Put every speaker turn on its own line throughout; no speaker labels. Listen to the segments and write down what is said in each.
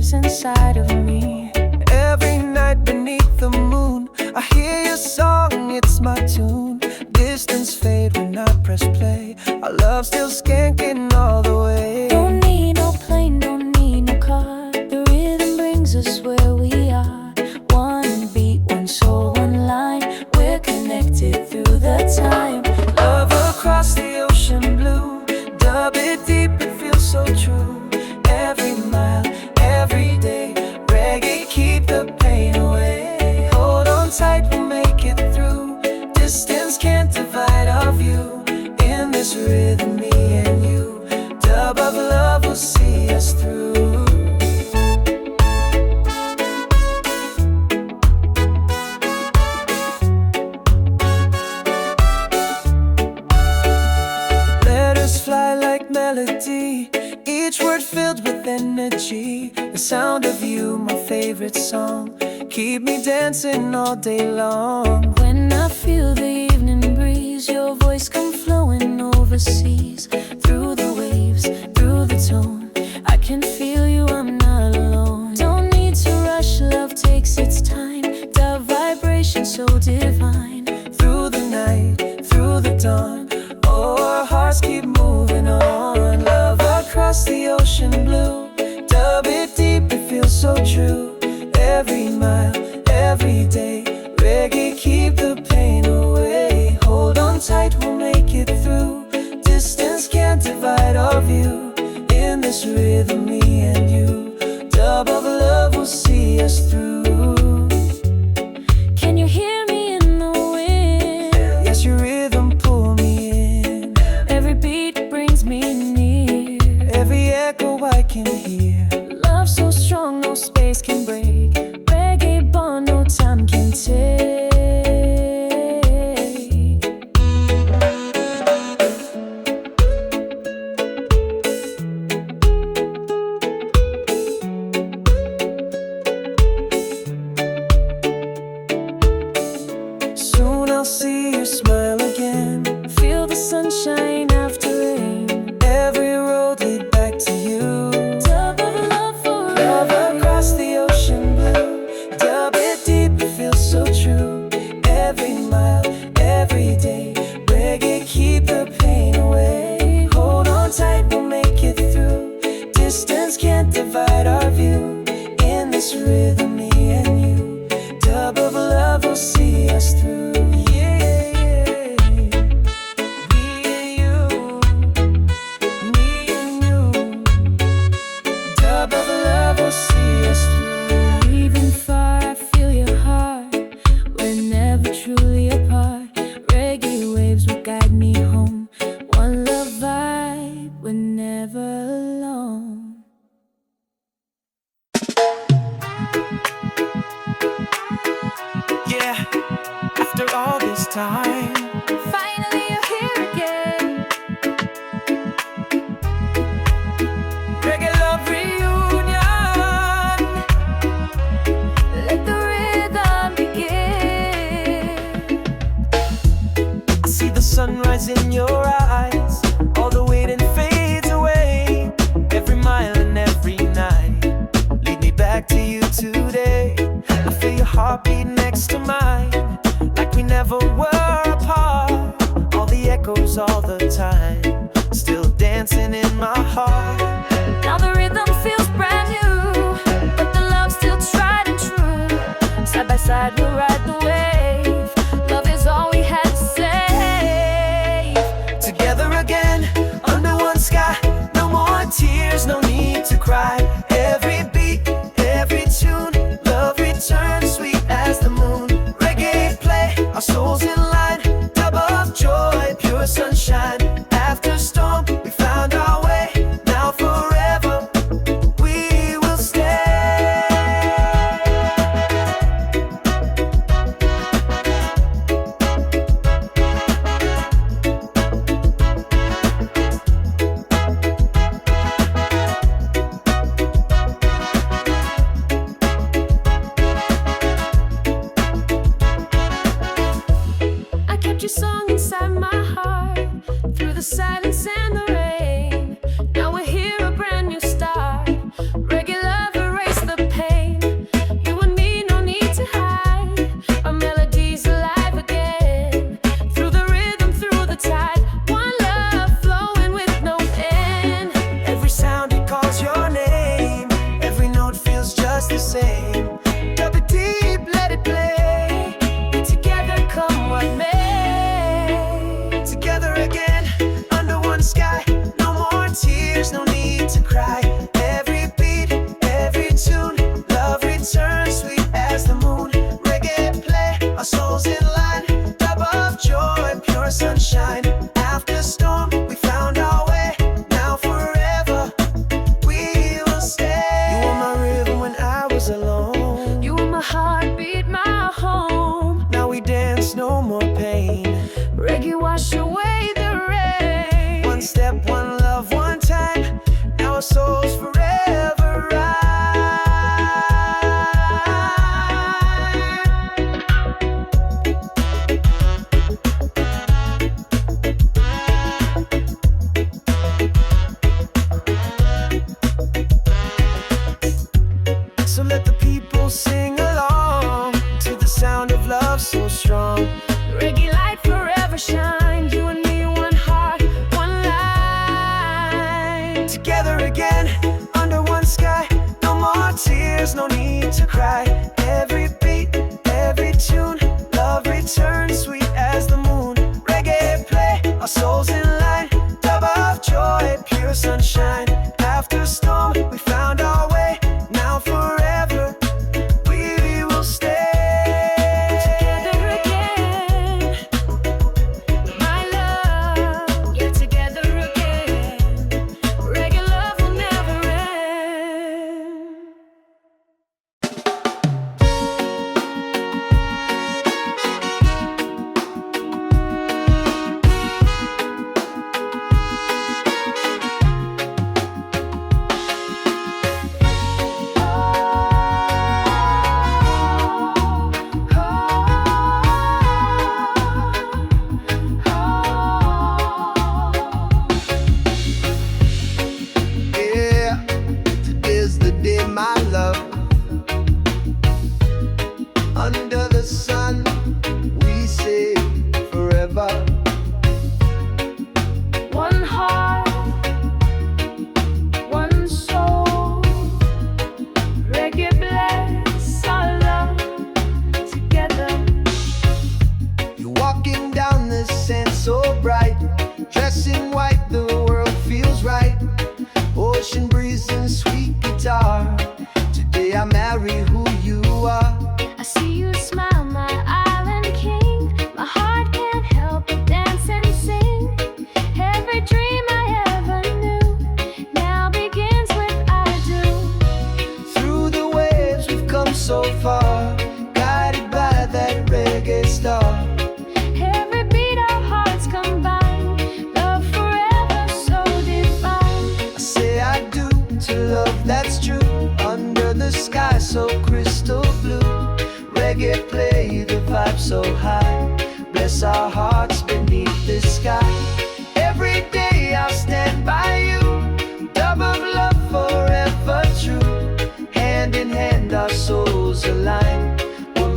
lives inside of me.
Every night beneath the moon, I hear your song, it's my tune. Distance fade when I press play. Our love still skanking all the way.
Don't need no plane, don't need no car. The rhythm brings us where we are. One beat, one soul, one line. We're connected through the time.
Love across the ocean blue. Dub it deep, it feels so true. Every mile, every day. Reggae, keep the pain away. Hold on tight, we'll make it through. Distance can't divide our view. In this rhythm, me and you. Dub of love will see us through. Letters fly like melody, each word filled with energy. The sound of you, my favorite song, keep me dancing all day long.
When I feel the evening breeze, your voice come flowing overseas. Through the waves, through the tone, I can feel you, I'm not alone. Don't need to rush, love takes its time. The vibration so divine.
Through the night, through the dawn, oh, our hearts keep moving on. Love across the ocean blue. Dub it deep, it feels so true. Every mile, every day. Reggae, keep the pain away. Hold on tight, we'll make it through. Distance can't divide our view. In this rhythm, me and you. Dub of love will see us through.
Can you hear me in the wind?
Yes, your rhythm pull me in.
Every beat brings me near.
Every echo I can hear.
Love so strong, no space can break. Reggae bond, no time can take.
Soon I'll see you smile again.
Feel the sunshine after rain.
Every road lead back to you.
Dub of love forever.
Love across the ocean blue. Dub it deep, it feels so true. Every mile, every day. Reggae, keep the pain away. Hold on tight, we'll make it through. Distance can't divide our view. In this rhythm, me and you. Dub of love will see us through. Yeah, me and you, me and you. Dub of love will see us through.
Even far, I feel your heart. We're never truly apart. Reggae waves will guide me home. One love vibe, we're never alone.
Yeah, after all this time,
Finally you're here again.
Reggae Love Reunion.
Let the rhythm begin.
I see the sunrise in your eyes. All the waiting fades away. Every mile and every night, lead me back to you today. I feel your heartbeat next to mine, like we never were apart. All the echoes all the time, still dancing in my heart.
Now the rhythm feels brand new, but the love's still tried and true. Side by side we'll ride the wave. Love is all we had to say.
Together again, under one sky. No more tears, no need to cry. Every beat, every tune, love returns sweet as the moon. feels just the same. Dub it deep, let it play. Be together, come what may. Together again, under one sky. No more tears, no need to cry. Every beat, every tune, love returns sweet as the moon. Reggae play, our souls in line. Dub of joy, pure sunshine. After storm, we found our way. Now forever, we will stay. You were my rhythm when I was alone.
You were my heartbeat, my home.
Now we dance, no more pain.
Reggae wash away the rain.
One step, one love, one time. Now our souls forever ride. So let the people sing along to the sound of love so strong.
Reggae light forever shine. You and me, one heart, one line.
Together again, under one sky. No more tears, no need to cry. Every beat, every tune, love returns sweet as the moon. Reggae play, our souls in line. Dub of joy, pure sunshine. After storm, we found our way. Now forever, we will stay.
Together again, my love. Yeah, together again. Reggae love will never end.
Yeah, today's the day, my love. Under the sun, we say forever.
One heart, one soul. Reggae bless our love together.
You're walking down the sand so bright, dressed in white, the world feels right. Ocean breeze and sweet guitar. Today I marry who you are.
I see you smile, my island king. My heart can't help but dance and sing. Every dream I ever knew now begins with I do.
Through the waves we've come so far, guided by that reggae star.
Every beat our hearts combine, love forever so divine.
I say I do to love that's true. Under the sky so crystal blue. Reggae play, the vibe so high. Bless our hearts beneath the sky. Every day I'll stand by you. Dub of love forever true. Hand in hand our souls align.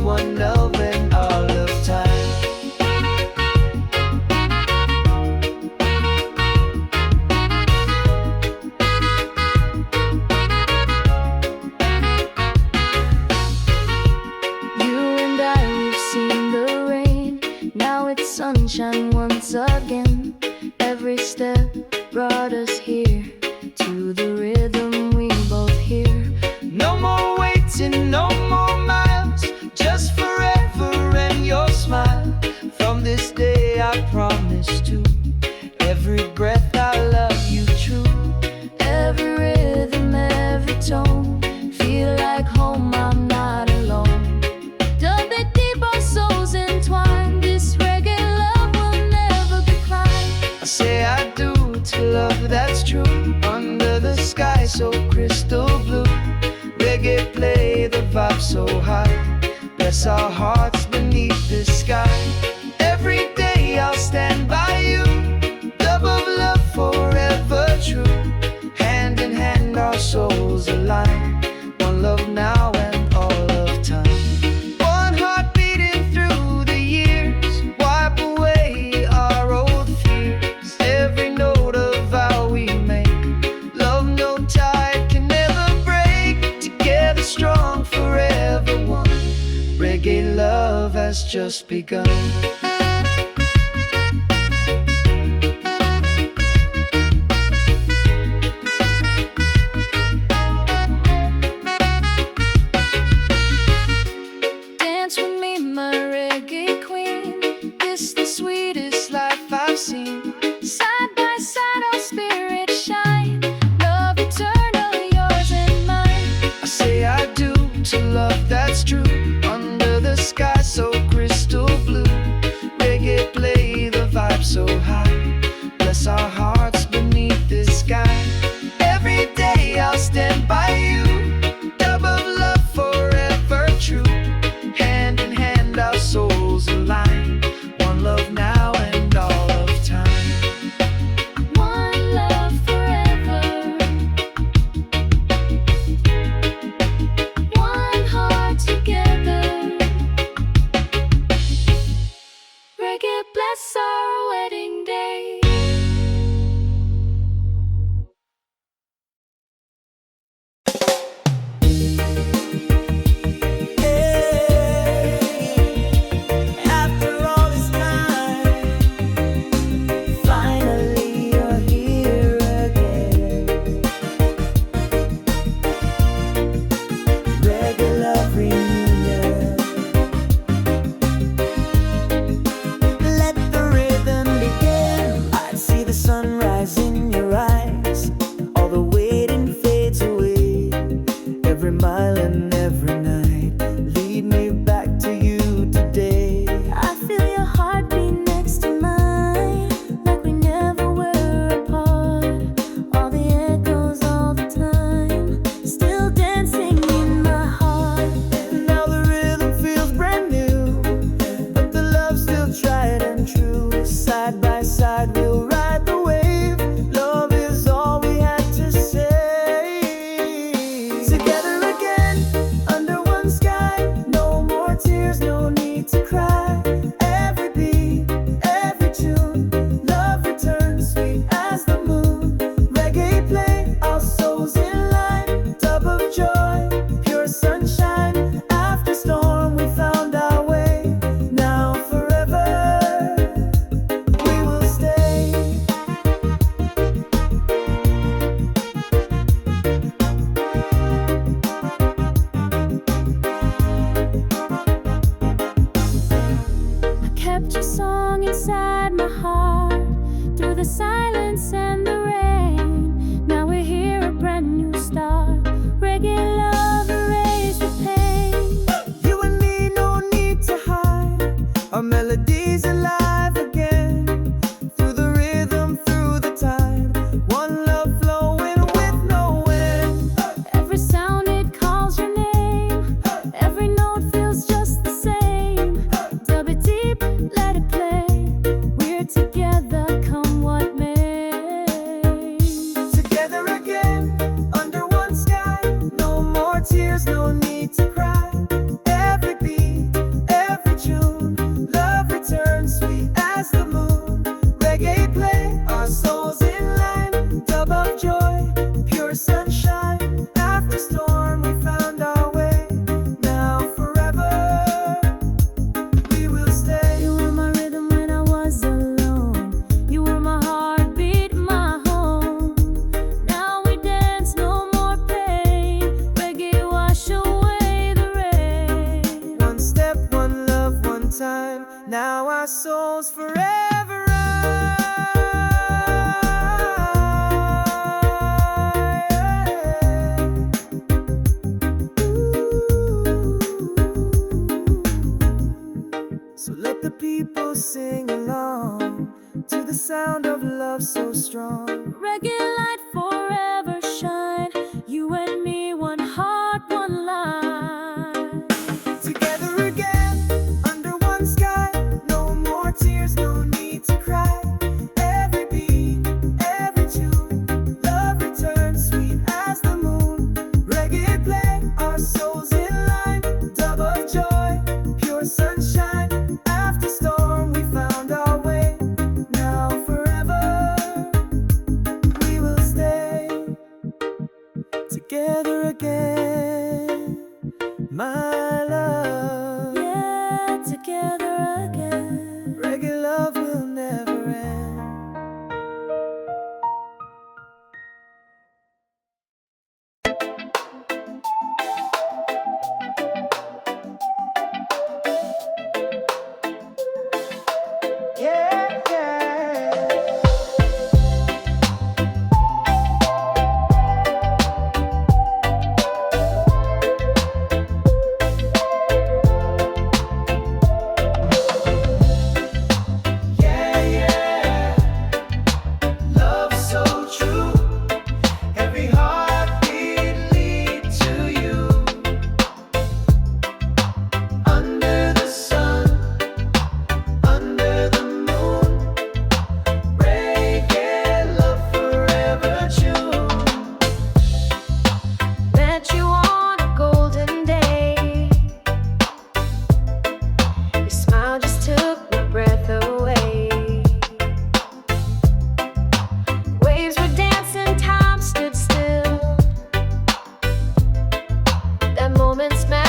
One love and all of time.
You and I, we've seen the rain. Now it's sunshine once again. Every step brought us here to the rhythm we both hear.
No more waiting, no more miles. Just forever and your smile. From this day I promise to every breath I love you true.
Every rhythm, every tone, feel like home, I'm not alone. Dub it deep, our souls entwined. This reggae love will never decline.
I say I do to love that's true. Under the sky so crystal blue. Reggae play, the vibe so high. Bless our hearts beneath the sky. Every day I'll stand by you. Dub of love forever true. Hand in hand our souls align. One love now and all of time. One heart beating through the years. Wipe away our old fears. Every note of vow we make. Love no tide can never break. Together Reggae love has just begun.
Dance with me, my reggae queen. This the sweetest life I've seen. Side by side, our spirits shine. Love eternal, yours and mine.
I say I do to love that's true. Under the sky so crystal blue, reggae play the vibe so high. Bless our hearts beneath this sky. Every day I'll stand by you. Dub of love forever true. Hand in hand our souls align. One love now and all of time.
One love forever. One heart together. Reggae bless our wedding day.
After all this time, finally you're here again. Reggae love reunion. Let the rhythm begin. I see the sunrise in your eyes. All the waiting fades away. Every mile and every night, lead me back to you today.
I feel your heartbeat next to mine, like we never were apart. All the echoes all the time, still dancing in my heart.
Now the rhythm feels brand new, but the love's still tried and true. Side by side we'll ride the wave. Love is all we had to say. Together again, under one sky. No more tears, no need to cry. Every beat, every tune, love returns sweet as the moon. Reggae play, our souls in line. Dub of joy, pure sunshine. After storm we found our way. Now forever we will stay.
I kept your song inside my heart, through the silence and the rain. Now we're here, a brand new start. Reggae love erased the pain.
You and me, no need to hide. Our melodies alive again. Through the rhythm, through the tide. One love flowing with no end.
Every sound it calls your name. Every note feels just the same. Dub it deep, let it play. We're together, come what may.
Together again, under one sky. No more tears, no need to cry. Every beat, every tune, love returns sweet as the moon. Reggae play, our souls in line. Dub of joy, pure sunshine. After storm we found our way. Now forever we will stay.
You were my rhythm when I was alone. You were my heartbeat, my home. Now we dance, no more pain. Reggae wash away the rain.
One step, one love, one time. Now our souls forever So let the people sing along to the sound of love so strong.
Reggae light forever shine. You and me, one heart, one line.
Together again, under one sky. No more tears, no need to cry. Every beat, every tune, love returns sweet as the moon. Reggae play, our souls in line. Dub of joy, pure sunshine. After storm we found our way. Now forever we will stay. Together again, my love.
Yeah.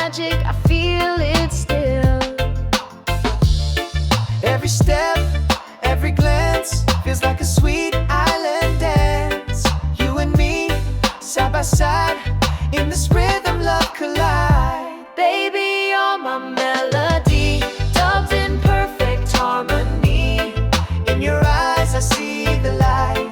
magic, I feel it still.
Every step, every glance feels like a sweet island dance. You and me, side by side, in this rhythm love collide.
Baby, you're my melody, dubbed in perfect harmony.
In your eyes I see the light,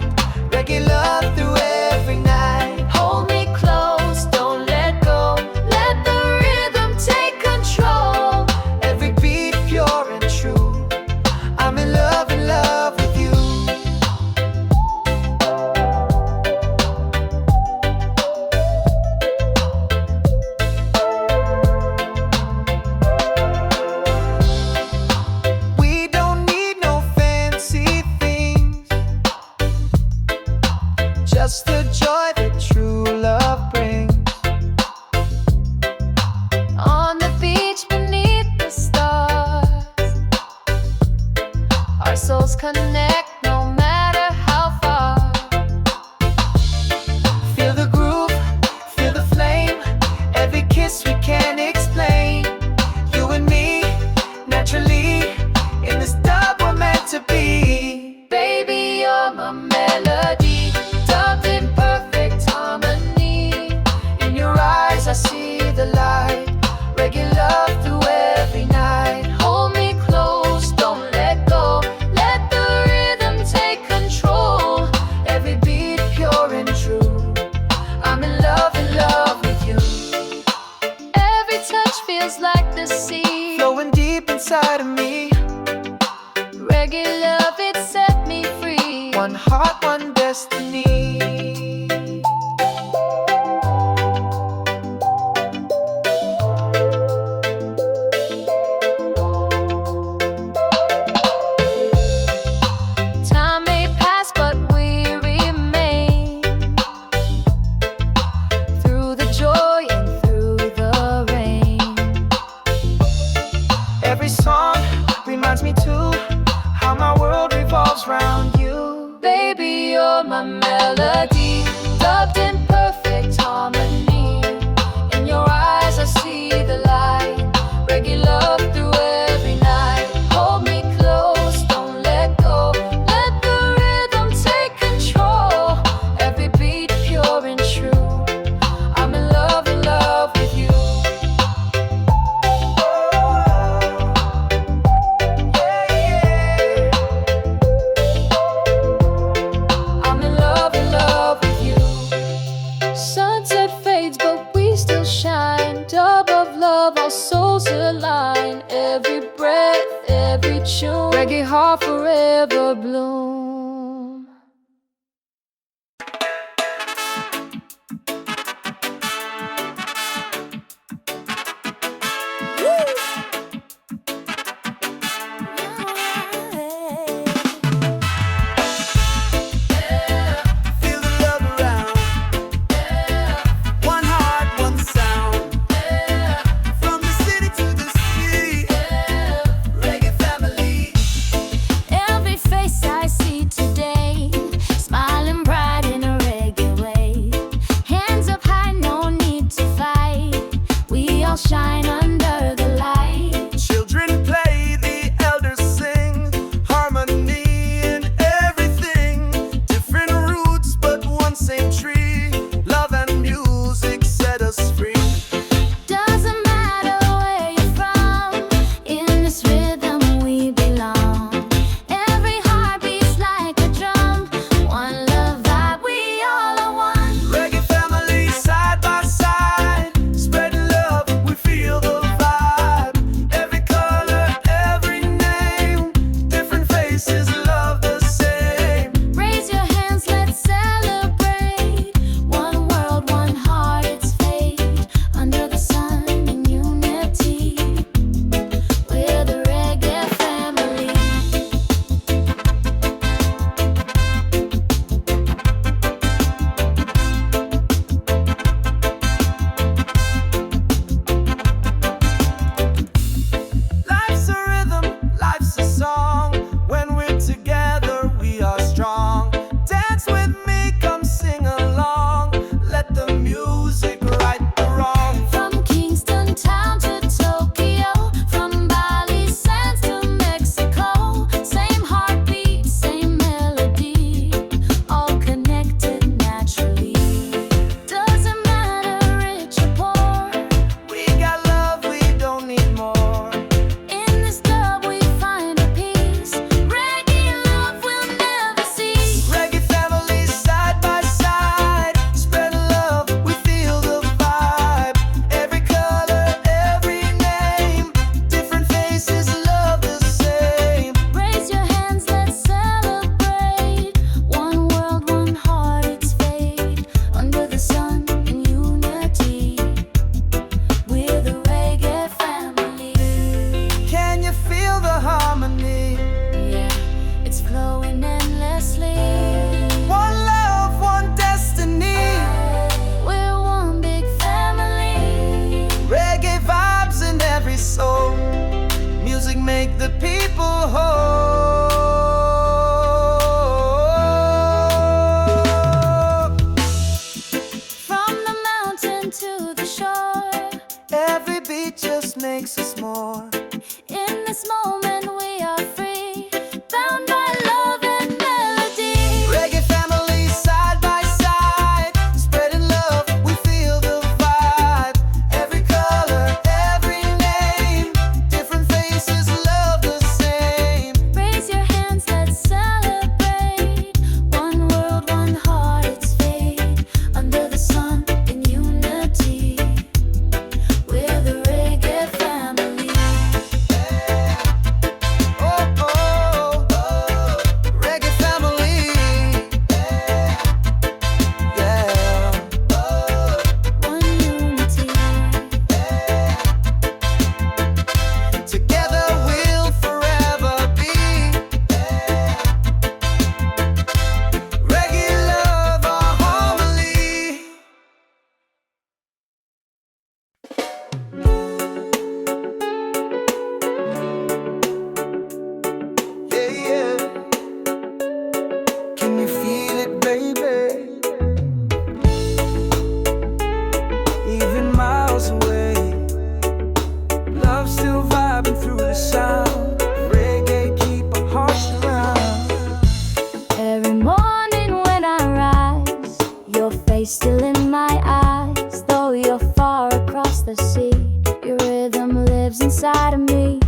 reggae love through every night.
Hold me close, don't let go, let the rhythm take control.
Every beat pure and true, I'm in love with you. We don't need no fancy things, just the joy that true love brings.
On the beach beneath the stars, our souls connect no matter how far.
Feel the groove, feel the flame, every kiss we can't explain. You and me, naturally, in this dub we're meant to be.
Baby, you're my melody, dubbed in perfect harmony.
In your eyes I see the light, reggae love through every night.
Hold me close, don't let go, let the rhythm take control.
Every beat pure and true, I'm in love with you.
Every touch feels like the sea,
Flowing deep inside of me,
reggae love, it set me free.
one heart, one destiny.
Time may pass, but we remain, through the joy and through the rain.
Every song reminds me too how my world revolves round you.
Baby, you're my melody, dubbed in perfect harmony. In your eyes I see the light, reggae love through every night. Hold me close, don't let go, let the rhythm take control. Every beat pure and true, I'm in love with you. I'm in love with you. Sunset fades, but we still shine. Dub of love, our souls align. Every breath, every tune, reggae heart forever bloom.
Feel the love around, one heart, one sound. From the city to the sea, reggae family.
Every face I see today, smiling bright in a reggae way. Hands up high, no need to fight. We all shine under the light.
Children play, the elders sing, harmony in everything. Different roots, but one same tree. Love and music set us free.
Doesn't matter where you're from, in this rhythm we belong. Every heart beats like a drum, one love vibe, we all are one.
Reggae family, side by side, spreading love, we feel the vibe. make the people whole.
From the mountain to the shore,
Every beat just makes us more.
in this moment we are free, bound by love and melody.
Reggae family side by side, spreading love, we feel the vibe. Every color, every name, different faces, love the same.
Raise your hands, let's celebrate. One world, one heart, it's fate. Under the sun, in unity, we're the reggae family.
Oh, oh, oh, Reggae family. Yeah.
One unity.
Together we'll forever be. Reggae love, our harmony. Yeah, yeah. Can you feel it, baby? Even miles away, love still vibing through the sound. Reggae keep our hearts around.
Every morning when I rise, your face still in my eyes. Though you're far across the sea, your rhythm lives inside of me.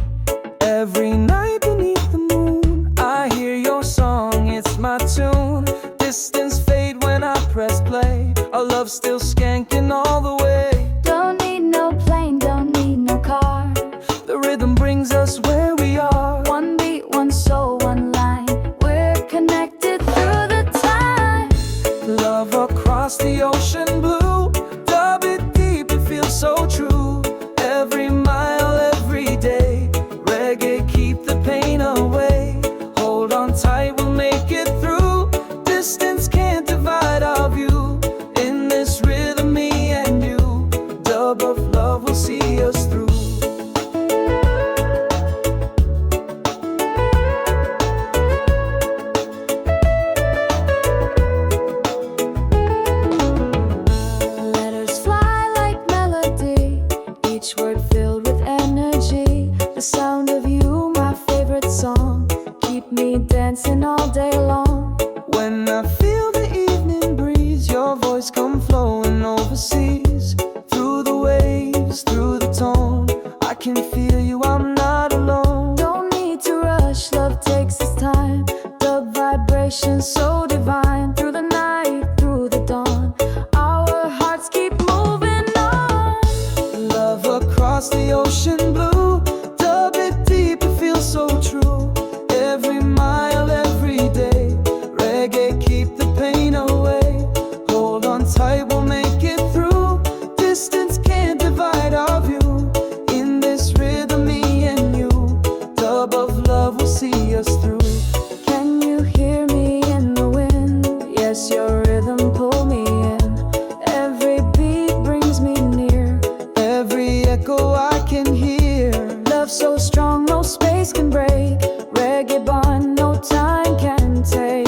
Every night beneath the moon, I hear your song, it's my tune. Distance fade when I press play. Our love still skanking all the way.
Don't need no plane, don't need no car.
The rhythm brings us where we are.
One beat, one soul, one line. We're connected through the time.
Love across the ocean blue. Dub it deep, it feels so true. Every mile, every day. Reggae keep the pain away. Hold on tight, we'll make it through. Distance can't divide our view. In this rhythm, me and you. Dub of love will see us through.
Letters fly like melody, each word filled with energy. The sound of you, my favorite song, keep me dancing all day long.
When I feel the evening breeze, your voice come flowing overseas. Through the waves, through the tone, I can feel you, I'm not alone.
Don't need to rush, love takes its time. Dub vibration so divine. Through the night, through the dawn, our hearts keep moving on.
Love across the ocean blue. Dub it deep, it feels so true. Every mile, every day. Reggae keep the pain away. Hold on tight, we'll make it through. Distance can't divide our view. In this rhythm, me and you. Dub of love will see us through.
Can you hear me in the wind? Yes, your rhythm pull me in. Every beat brings me near.
Every echo I can hear.
Love so strong, no space can break. Reggae bond, no time can take.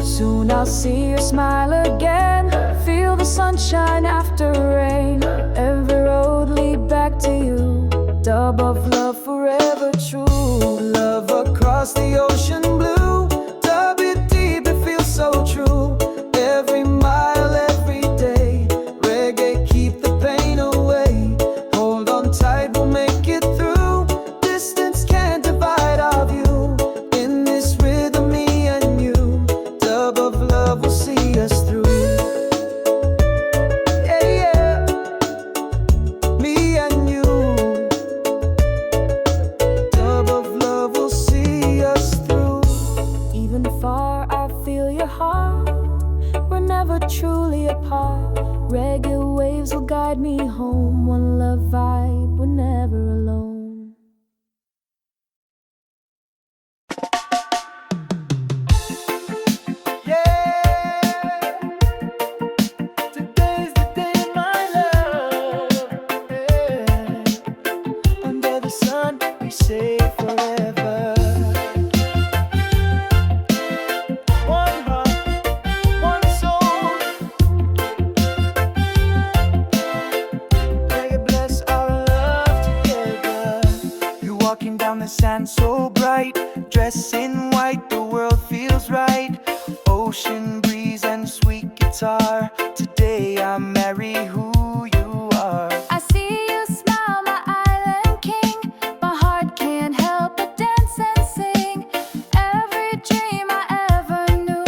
Soon I'll see your smile again. Feel the sunshine after rain. Every road lead back to you. Dub of love forever true.
Love across the ocean blue. Dub it deep, it feels so true. Every mile, every day. Reggae keep the pain away. Hold on tight, we'll make it through. Distance can't divide our view. In this rhythm, me and you. Dub of love will see us through. Yeah, yeah. Me and you. Dub of love will see us through.
Even far, I feel your heart. We're never truly apart. Reggae waves will guide me home. One love vibe, we're never alone.
say forever. One heart, one soul. Reggae bless our love together. You're walking down the sand so bright, dressed in white, the world feels right. Ocean breeze and sweet guitar. Today I marry who you are.
I see you smile, my island king. My heart can't help but dance and sing. Every dream I ever knew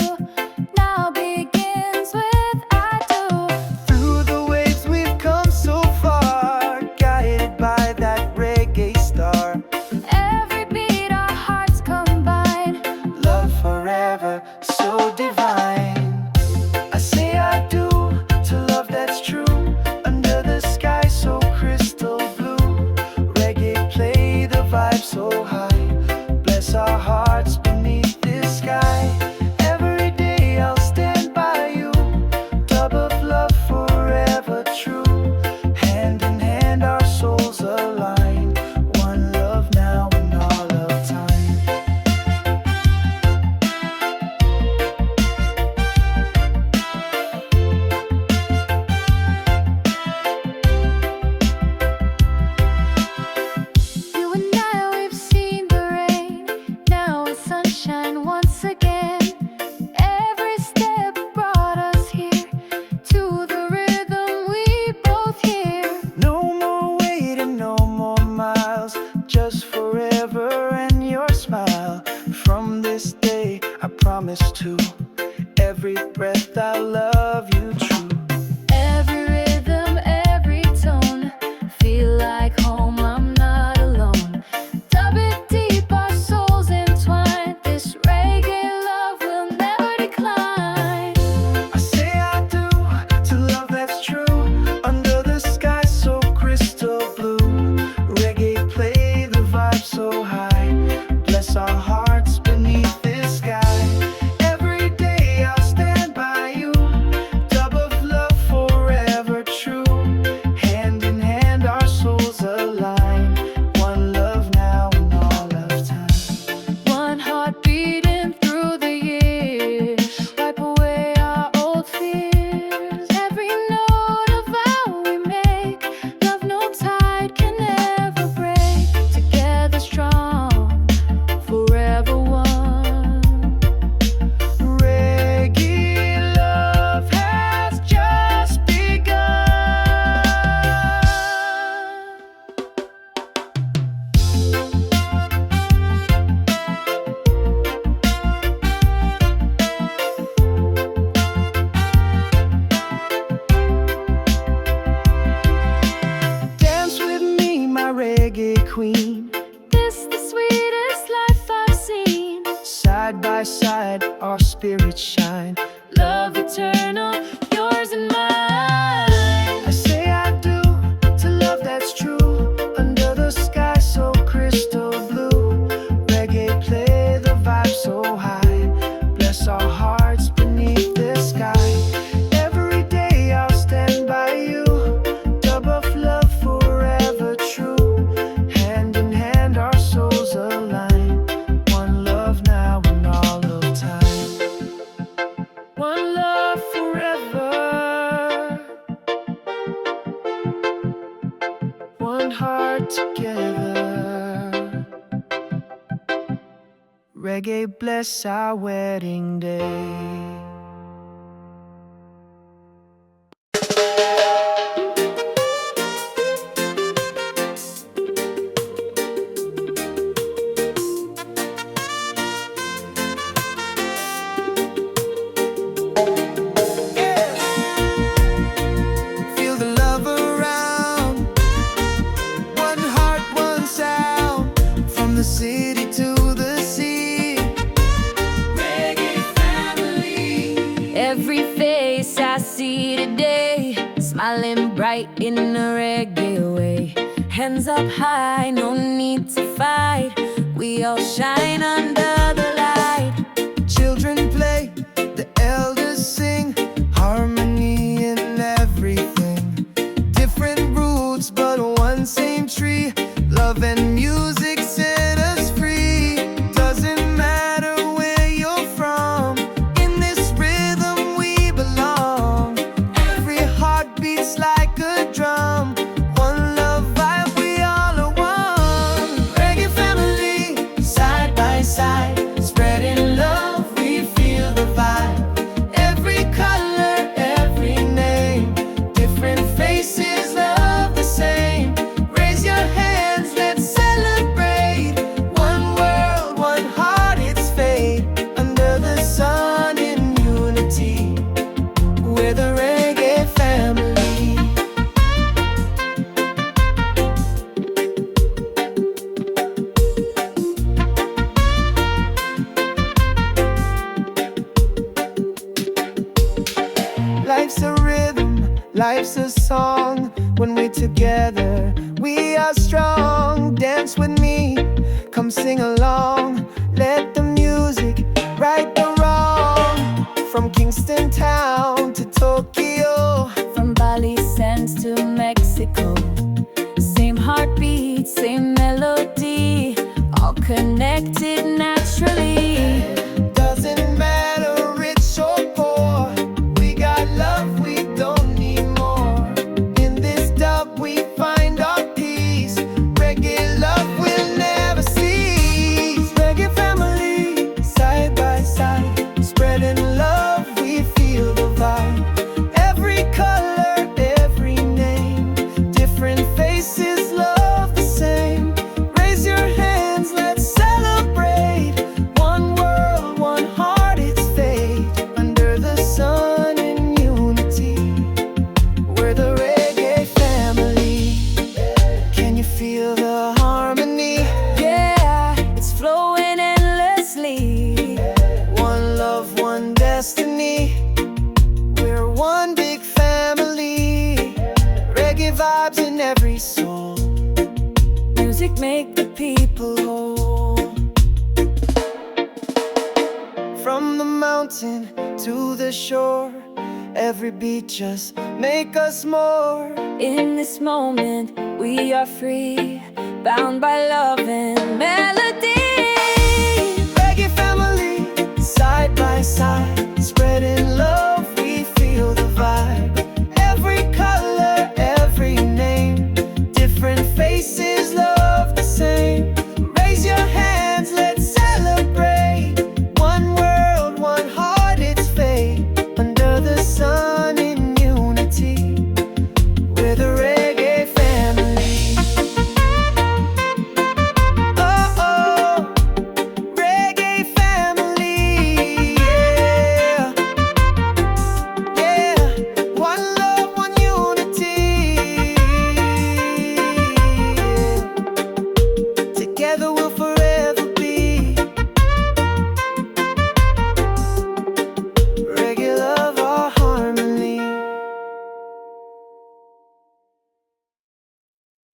now begins with I do.
Through the waves we've come so far, guided by that reggae star.
Every beat our hearts combine.
Love forever, so divine. I say I do to love that's true. Under the sky so crystal blue. Reggae play the vibe so high. Bless our hearts beneath this sky. Every day I'll stand by you. Dub of love forever true. Hand in hand our souls align. One love now and all of time.
You and I, we've seen the rain. Now it's sunshine once again. Every step brought us here to the rhythm we both hear.
No more waiting, no more miles, just forever and your smile. From this day, I promise to every breath I'll love you true.
Every rhythm, every tone, feel like home, I'm not alone. Dub it deep, our souls entwine. This reggae love will never decline.
I say I do to love that's true. Under the sky so crystal blue. Reggae play the vibe so high. Bless our hearts beneath this sky. Every day I'll stand by you. Dub of love forever true. Hand in hand our souls align. One love now and all of time.
One heart beating through the years, wipe away our old fears. Every note of vow we make, love no tide can ever break. Together strong, forever one.
Reggae love has just begun. Dance with me, my reggae queen.
This the sweetest life I've seen.
Side by side, our spirits shine.
Love eternal, yours and mine.
I say I do to love that's true. Under the sky so crystal blue. Reggae play the vibe so high. Bless our hearts beneath the sky. Every day I'll stand by you. Dub of love forever true. Hand in hand our souls align. One love now and all of time. One love forever. One heart together. Reggae bless our wedding day. Feel the love around. One heart, one sound. From the city to the sea. Reggae family.
Every face I see today, smiling bright in a reggae way. Hands up high, no need to fight. We all shine under the light.
Children play, the elders sing. Harmony in everything. Different roots, but one same tree. Love and music life's a song. When we're together, we are strong. Dance with me, come sing along. Let the music right the wrong. From Kingston town to Tokyo,
From Bali sands to Mexico, same heartbeat, same melody, all connected naturally.
doesn't matter rich or poor. We got love, we don't need more. In this dub we find our peace. Reggae love will never cease. Reggae family, side by side, spreading love, we feel the vibe. Every color, every name, different faces, love the same. Raise your hands, let's celebrate. One world, one heart, it's fate. Under the sun in unity, we're the reggae family. Can you feel the harmony?
Yeah, it's flowing endlessly.
One love, one destiny. We're one big family. Reggae vibes in every soul.
Music make the people whole.
From the mountain to the shore, every beat just make us more.
In this moment, we are free, bound by love and melody.